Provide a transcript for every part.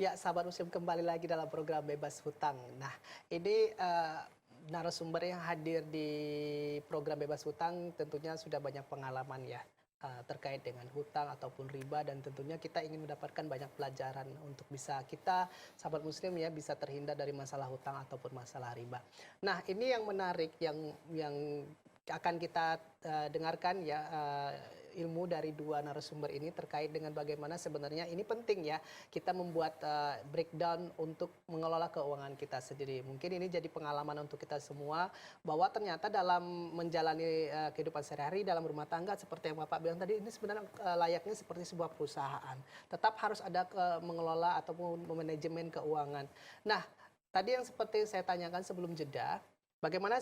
Ya, sahabat muslim kembali lagi dalam program Bebas Hutang. Nah, ini narasumber yang hadir di program Bebas Hutang tentunya sudah banyak pengalaman ya terkait dengan hutang ataupun riba, dan tentunya kita ingin mendapatkan banyak pelajaran untuk bisa kita sahabat muslim ya bisa terhindar dari masalah hutang ataupun masalah riba. Nah, ini yang menarik yang akan kita dengarkan ya ilmu dari dua narasumber ini terkait dengan bagaimana sebenarnya ini penting ya kita membuat breakdown untuk mengelola keuangan kita sendiri. Mungkin ini jadi pengalaman untuk kita semua bahwa ternyata dalam menjalani kehidupan sehari-hari dalam rumah tangga seperti yang Bapak bilang tadi, ini sebenarnya layaknya seperti sebuah perusahaan. Tetap harus ada mengelola ataupun manajemen keuangan. Nah, tadi yang seperti saya tanyakan sebelum jeda, bagaimana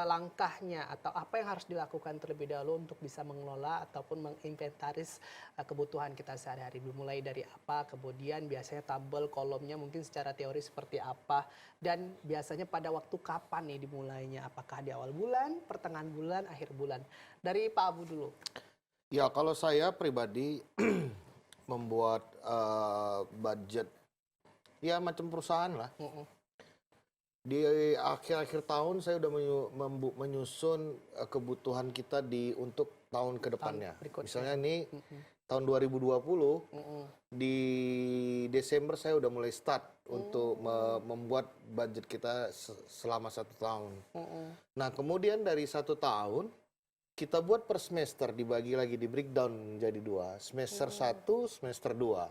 langkahnya atau apa yang harus dilakukan terlebih dahulu untuk bisa mengelola ataupun menginventaris kebutuhan kita sehari-hari. Mulai dari apa, kemudian biasanya tabel kolomnya mungkin secara teori seperti apa, dan biasanya pada waktu kapan nih dimulainya, apakah di awal bulan, pertengahan bulan, akhir bulan. Dari Pak Abu dulu. Ya, kalau saya pribadi membuat budget, ya macam perusahaan lah. Di akhir-akhir tahun saya udah menyusun kebutuhan kita untuk tahun ke depannya. Misalnya ini tahun 2020, di Desember saya udah mulai start untuk membuat budget kita selama 1 tahun. Nah, kemudian dari 1 tahun, kita buat per semester, dibagi lagi, di breakdown jadi 2. Semester 1, semester 2.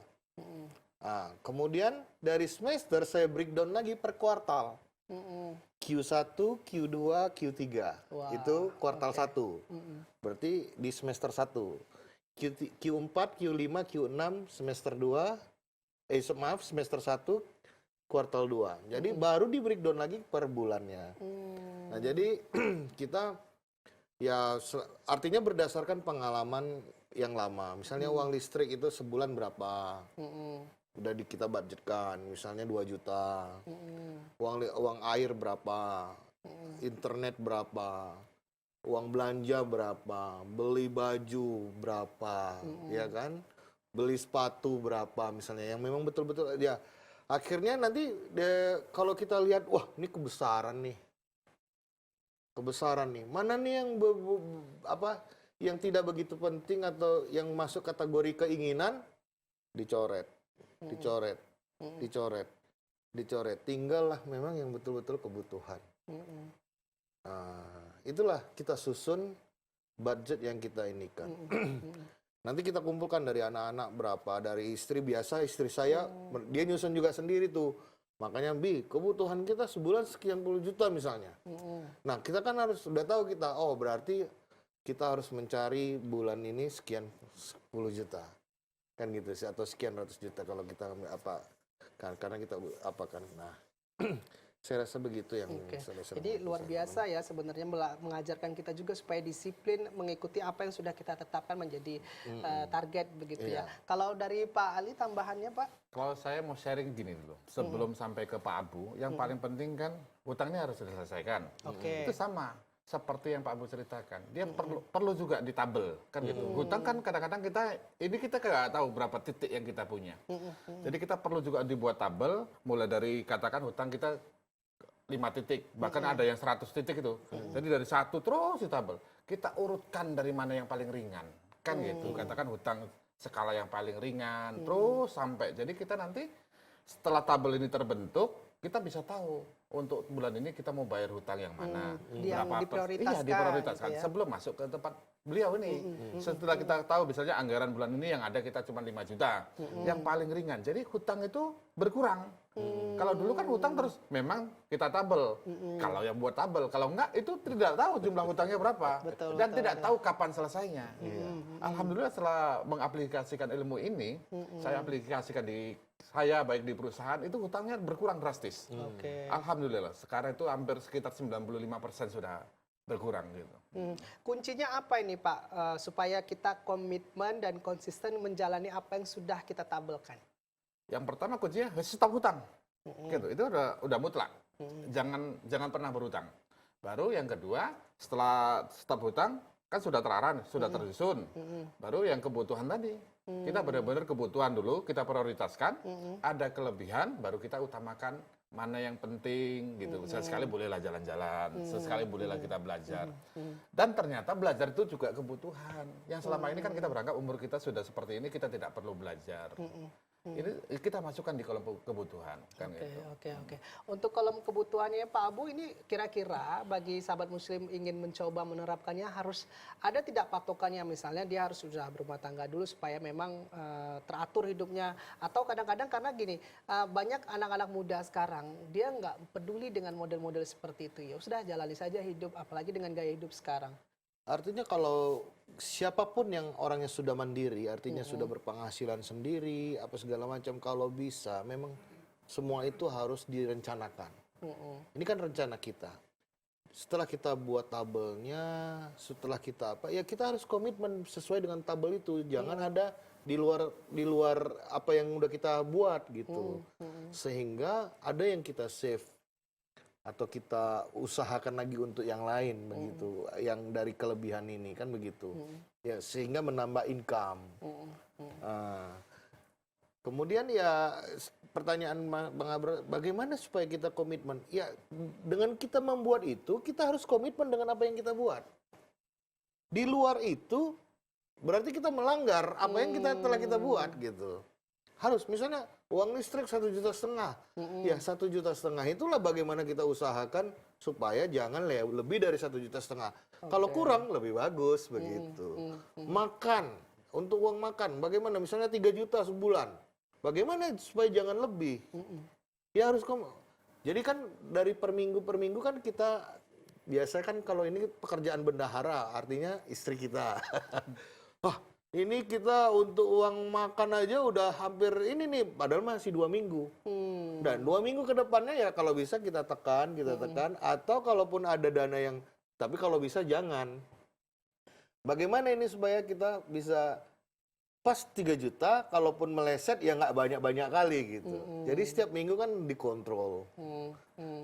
Nah, kemudian dari semester saya breakdown lagi per kuartal. Q1, Q2, Q3. Wow, Itu kuartal 1. Berarti di semester 1. Q4, Q5, Q6 semester 2. Semester 1 kuartal 2. Jadi baru di breakdown lagi per bulannya. Nah, jadi kita ya artinya berdasarkan pengalaman yang lama. Misalnya uang listrik itu sebulan berapa? Udah kita budgetkan, misalnya 2 juta. Uang air berapa? Internet berapa? Uang belanja berapa? Beli baju berapa? Ya kan? Beli sepatu berapa misalnya, yang memang betul-betul ya. Akhirnya nanti kalau kita lihat, wah ini kebesaran nih. Mana nih yang yang tidak begitu penting atau yang masuk kategori keinginan, dicoret. Tinggallah memang yang betul-betul kebutuhan. Nah, itulah kita susun budget yang kita inikan. Nanti kita kumpulkan dari anak-anak berapa, dari istri. Biasa istri saya, dia nyusun juga sendiri tuh. Makanya, kebutuhan kita sebulan sekian puluh juta misalnya. Nah, kita kan sudah tahu kita, oh berarti kita harus mencari bulan ini sekian 10 juta. Kan gitu sih, atau sekian ratus juta kalau kita karena kita nah saya rasa begitu yang Jadi luar biasa ya sebenarnya mengajarkan kita juga supaya disiplin mengikuti apa yang sudah kita tetapkan menjadi target begitu ya. Kalau dari Pak Ali tambahannya, Pak? Kalau saya mau sharing gini dulu, sebelum sampai ke Pak Abu, yang paling penting kan hutangnya harus diselesaikan. Itu sama seperti yang Pak Abu ceritakan, dia perlu juga ditabel kan gitu. Hutang kan kadang-kadang kita nggak tahu berapa titik yang kita punya. Jadi kita perlu juga dibuat tabel, mulai dari katakan hutang kita 5 titik, bahkan ada yang 100 titik itu. Jadi dari 1 terus ditabel. Kita urutkan dari mana yang paling ringan, kan gitu. Katakan hutang skala yang paling ringan, terus sampai. Jadi kita nanti setelah tabel ini terbentuk, kita bisa tahu untuk bulan ini kita mau bayar hutang yang mana, berapa diprioritaskan, iya, diprioritaskan gitu ya, sebelum masuk ke tempat beliau ini. Setelah kita tahu misalnya anggaran bulan ini yang ada kita cuma 5 juta, yang paling ringan. Jadi hutang itu berkurang. Kalau dulu kan hutang terus memang kita tabel. Kalau yang buat tabel, kalau enggak itu tidak tahu jumlah hutangnya berapa. Dan tidak tahu kapan selesainya. Alhamdulillah setelah mengaplikasikan ilmu ini, saya aplikasikan di saya baik di perusahaan, itu hutangnya berkurang drastis. Alhamdulillah sekarang itu hampir sekitar 95% sudah berkurang gitu. Kuncinya apa ini Pak, supaya kita komitmen dan konsisten menjalani apa yang sudah kita tabelkan? Yang pertama kuncinya stop hutang, gitu. Itu udah mutlak. Jangan pernah berhutang. Baru yang kedua, setelah stop hutang kan sudah terarah, sudah tersusun. Baru yang kebutuhan tadi, Kita benar-benar kebutuhan dulu, kita prioritaskan, ada kelebihan, baru kita utamakan mana yang penting gitu. Sesekali bolehlah jalan-jalan, sesekali bolehlah kita belajar. Dan ternyata belajar itu juga kebutuhan. Yang selama ini kan kita beranggap umur kita sudah seperti ini, kita tidak perlu belajar. Ini kita masukkan di kolom kebutuhan kan gitu. Oke. Untuk kolom kebutuhannya Pak Abu ini kira-kira bagi sahabat muslim ingin mencoba menerapkannya harus ada tidak patokannya, misalnya dia harus sudah berumah tangga dulu supaya memang teratur hidupnya, atau kadang-kadang karena gini banyak anak-anak muda sekarang dia nggak peduli dengan model-model seperti itu, ya sudah jalani saja hidup, apalagi dengan gaya hidup sekarang. Artinya kalau siapapun yang orangnya sudah mandiri, artinya sudah berpenghasilan sendiri, apa segala macam, kalau bisa memang semua itu harus direncanakan. Ini kan rencana kita. Setelah kita buat tabelnya, setelah kita apa, ya kita harus komitmen sesuai dengan tabel itu. Jangan ada di luar apa yang udah kita buat gitu. Sehingga ada yang kita save atau kita usahakan lagi untuk yang lain begitu, yang dari kelebihan ini kan begitu, ya sehingga menambah income. Kemudian ya pertanyaan Bang Abra, bagaimana supaya kita komitmen? Ya dengan kita membuat itu, kita harus komitmen dengan apa yang kita buat. Di luar itu berarti kita melanggar apa yang telah kita buat gitu. Harus misalnya uang listrik 1,5 juta, ya 1,5 juta, itulah bagaimana kita usahakan supaya jangan lebih dari 1,5 juta. Kalau kurang lebih bagus begitu. Makan, untuk uang makan, bagaimana misalnya 3 juta sebulan, bagaimana supaya jangan lebih? Ya harus jadi kan dari per minggu kan kita biasa kan kalau ini pekerjaan bendahara, artinya istri kita. Wah, ini kita untuk uang makan aja udah hampir ini nih, padahal masih 2 minggu. Dan 2 minggu ke depannya ya kalau bisa kita tekan, atau kalaupun ada dana yang, tapi kalau bisa jangan. Bagaimana ini supaya kita bisa pas 3 juta, kalaupun meleset ya nggak banyak-banyak kali gitu. Jadi setiap minggu kan dikontrol.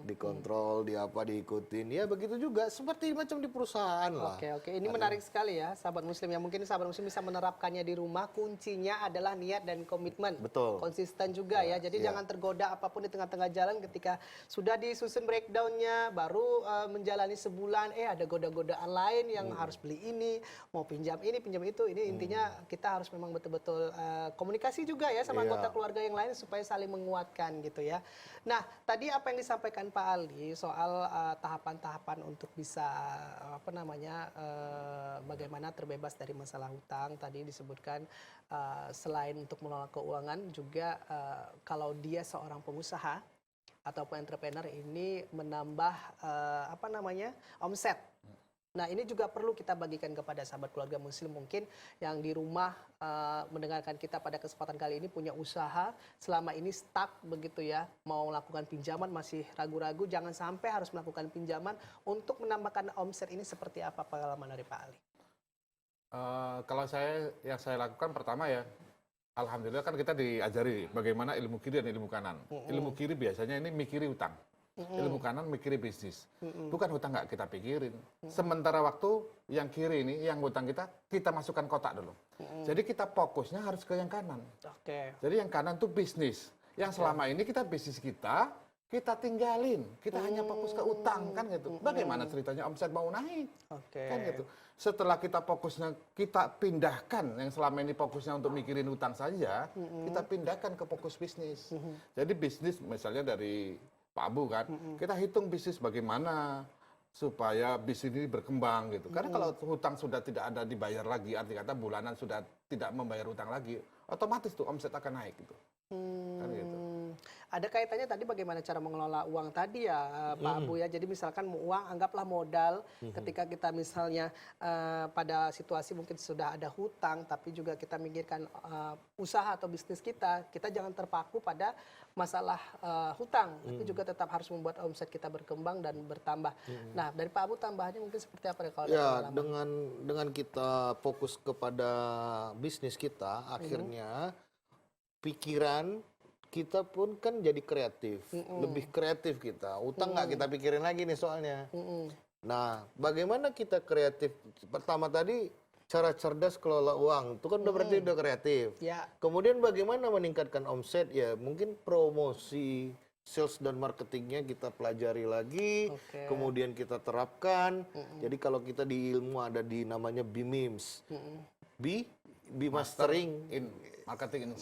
Dikontrol, diikutin. Ya begitu juga, seperti macam di perusahaan lah. Oke. Ini menarik sekali ya, sahabat muslim, yang mungkin sahabat muslim bisa menerapkannya di rumah. Kuncinya adalah niat dan komitmen. Betul. Konsisten juga ya. Jadi jangan tergoda apapun di tengah-tengah jalan, ketika sudah disusun breakdown-nya, baru menjalani sebulan, ada goda-godaan lain yang harus beli ini, mau pinjam ini, pinjam itu. Ini intinya kita harus memang betul-betul komunikasi juga ya sama anggota keluarga yang lain supaya saling menguatkan gitu ya. Nah, tadi apa yang disampaikan Pak Ali soal tahapan-tahapan untuk bisa bagaimana terbebas dari masalah hutang, tadi disebutkan selain untuk mengelola keuangan juga kalau dia seorang pengusaha ataupun entrepreneur ini menambah omset. Nah, ini juga perlu kita bagikan kepada sahabat keluarga muslim mungkin yang di rumah mendengarkan kita pada kesempatan kali ini, punya usaha, selama ini stuck begitu ya, mau melakukan pinjaman masih ragu-ragu, jangan sampai harus melakukan pinjaman. Untuk menambahkan omset ini seperti apa pengalaman dari Pak Ali? Kalau yang saya lakukan pertama ya, alhamdulillah kan kita diajari bagaimana ilmu kiri dan ilmu kanan. Ilmu kiri biasanya ini mikiri utang. Ilmu kanan mikiri bisnis. Bukan hutang nggak kita pikirin. Sementara waktu yang kiri ini, yang hutang kita masukkan kotak dulu. Jadi kita fokusnya harus ke yang kanan. Jadi yang kanan tuh bisnis. Yang selama ini bisnis kita tinggalin. Kita hanya fokus ke utang kan gitu. Bagaimana ceritanya omset mau naik? Kan gitu. Setelah kita fokusnya, kita pindahkan yang selama ini fokusnya untuk mikirin utang saja, kita pindahkan ke fokus bisnis. Jadi bisnis misalnya dari Pak Abu kan, kita hitung bisnis bagaimana supaya bisnis ini berkembang gitu. Karena kalau hutang sudah tidak ada dibayar lagi, arti kata bulanan sudah tidak membayar hutang lagi, otomatis tuh omset akan naik gitu. Kan gitu. Ada kaitannya tadi bagaimana cara mengelola uang tadi ya Pak Abu ya. Jadi misalkan uang anggaplah modal, ketika kita misalnya pada situasi mungkin sudah ada hutang, tapi juga kita mikirkan usaha atau bisnis kita jangan terpaku pada masalah hutang, tapi juga tetap harus membuat omset kita berkembang dan bertambah. Nah, dari Pak Abu tambahannya mungkin seperti apa kalau ya dengan kita fokus kepada bisnis kita, akhirnya pikiran kita pun kan jadi kreatif, lebih kreatif kita. Utang nggak kita pikirin lagi nih soalnya. Nah, bagaimana kita kreatif? Pertama tadi cara cerdas kelola uang. Itu kan udah berarti udah kreatif. Ya. Kemudian bagaimana meningkatkan omset? Ya mungkin promosi, sales dan marketingnya kita pelajari lagi, Oke. kemudian kita terapkan. Jadi kalau kita di ilmu ada di namanya BMIMS, B Mastering,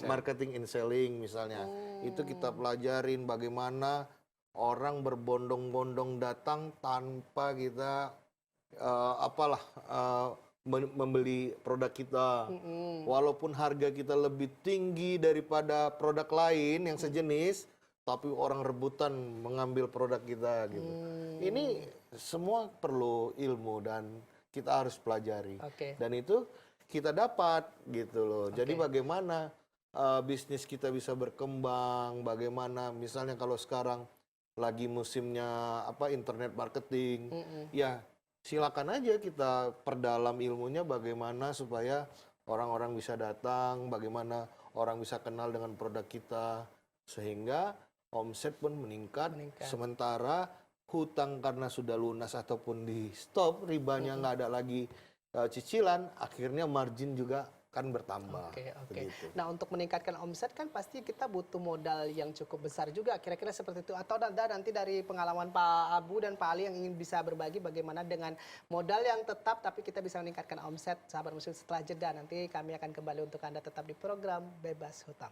Marketing in Selling misalnya. Itu kita pelajarin bagaimana orang berbondong-bondong datang tanpa kita membeli produk kita. Walaupun harga kita lebih tinggi daripada produk lain yang sejenis, tapi orang rebutan mengambil produk kita gitu. Ini semua perlu ilmu dan kita harus pelajari. Oke. Dan itu kita dapat gitu loh. Jadi bagaimana bisnis kita bisa berkembang, bagaimana misalnya kalau sekarang lagi musimnya internet marketing, ya silakan aja kita perdalam ilmunya bagaimana supaya orang-orang bisa datang, bagaimana orang bisa kenal dengan produk kita sehingga omset pun meningkat. Sementara hutang karena sudah lunas ataupun di stop, ribanya nggak ada lagi cicilan, akhirnya margin juga kan bertambah. Oke. Begitu. Nah, untuk meningkatkan omset kan pasti kita butuh modal yang cukup besar juga. Kira-kira seperti itu. Atau ada nanti dari pengalaman Pak Abu dan Pak Ali yang ingin bisa berbagi bagaimana dengan modal yang tetap tapi kita bisa meningkatkan omset. Sahabat Muslim, setelah jeda nanti kami akan kembali untuk Anda tetap di program Bebas Hutang.